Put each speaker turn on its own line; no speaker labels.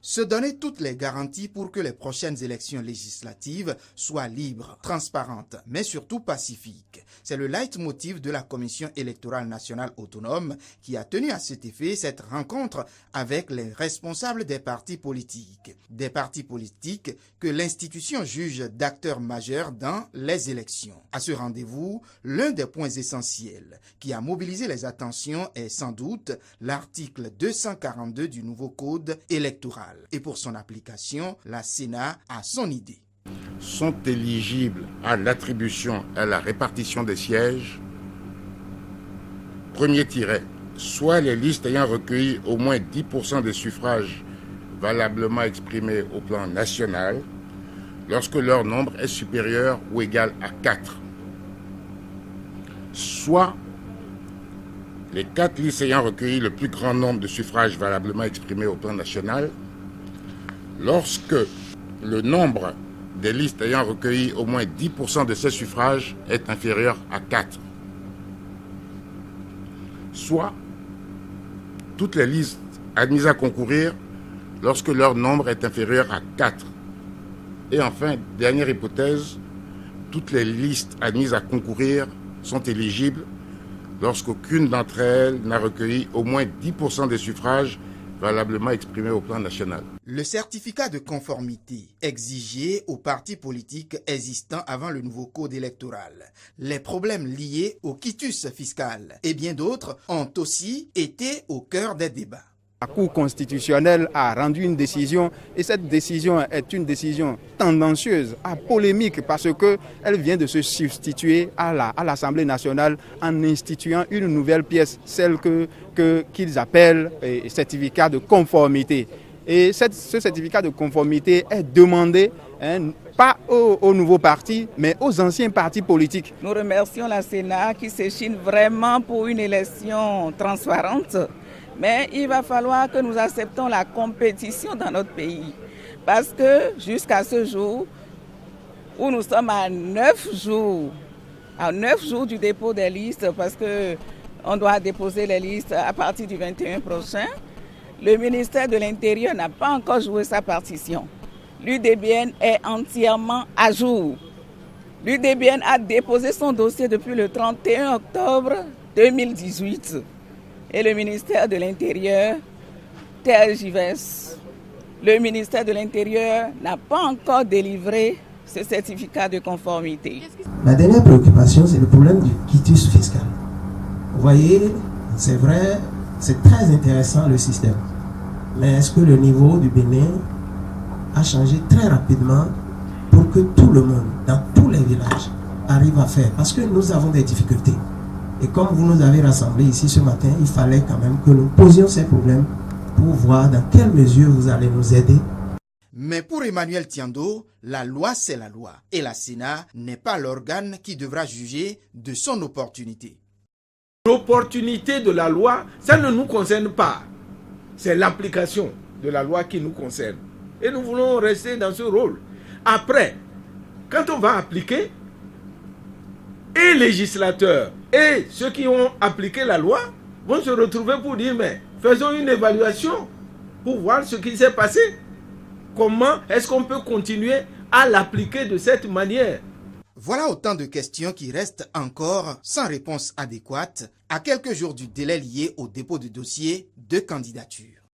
Se donner toutes les garanties pour que les prochaines élections législatives soient libres, transparentes, mais surtout pacifiques. C'est le leitmotiv de la Commission électorale nationale autonome qui a tenu à cet effet cette rencontre avec les responsables des partis politiques. Des partis politiques que l'institution juge d'acteurs majeurs dans les élections. À ce rendez-vous, l'un des points essentiels qui a mobilisé les attentions est sans doute l'article 242 du nouveau code électoral. Et pour son application, la Sénat a son idée.
Sont éligibles à l'attribution et à la répartition des sièges, premier tiret, soit les listes ayant recueilli au moins 10% des suffrages valablement exprimés au plan national, lorsque leur nombre est supérieur ou égal à 4, soit les 4 listes ayant recueilli le plus grand nombre de suffrages valablement exprimés au plan national, lorsque le nombre des listes ayant recueilli au moins 10% de ces suffrages est inférieur à 4. Soit toutes les listes admises à concourir lorsque leur nombre est inférieur à 4. Et enfin, dernière hypothèse, toutes les listes admises à concourir sont éligibles lorsqu'aucune d'entre elles n'a recueilli au moins 10% des suffrages valablement exprimé au plan national.
Le certificat de conformité exigé aux partis politiques existants avant le nouveau code électoral, les problèmes liés au quitus fiscal et bien d'autres ont aussi été au cœur des débats.
La Cour constitutionnelle a rendu une décision et cette décision est une décision tendancieuse, polémique parce qu'elle vient de se substituer à l'Assemblée nationale en instituant une nouvelle pièce, celle qu'ils appellent certificat de conformité. Et ce certificat de conformité est demandé pas aux nouveaux partis, mais aux anciens partis politiques.
Nous remercions la Sénat qui s'échine vraiment pour une élection transparente. Mais il va falloir que nous acceptons la compétition dans notre pays. Parce que jusqu'à ce jour, où nous sommes à 9 jours du dépôt des listes, parce qu'on doit déposer les listes à partir du 21 prochain, le ministère de l'Intérieur n'a pas encore joué sa partition. L'UDBN est entièrement à jour. L'UDBN a déposé son dossier depuis le 31 octobre 2018. Et le ministère de l'Intérieur tergiverse. Le ministère de l'Intérieur n'a pas encore délivré ce certificat de conformité.
Ma dernière préoccupation, c'est le problème du quitus fiscal. Vous voyez, c'est vrai, c'est très intéressant le système. Mais est-ce que le niveau du Bénin a changé très rapidement pour que tout le monde, dans tous les villages, arrive à faire? Parce que nous avons des difficultés. Et comme vous nous avez rassemblés ici ce matin, il fallait quand même que nous posions ces problèmes pour voir dans quelle mesure vous allez nous aider.
Mais pour Emmanuel Tiando, la loi c'est la loi et la Sénat n'est pas l'organe qui devra juger de son opportunité.
L'opportunité de la loi, ça ne nous concerne pas. C'est l'application de la loi qui nous concerne. Et nous voulons rester dans ce rôle. Après, quand on va appliquer, et législateurs et ceux qui ont appliqué la loi vont se retrouver pour dire mais faisons une évaluation pour voir ce qui s'est passé. Comment est-ce qu'on peut continuer à l'appliquer de cette manière?
Voilà autant de questions qui restent encore sans réponse adéquate à quelques jours du délai lié au dépôt de dossier de candidature.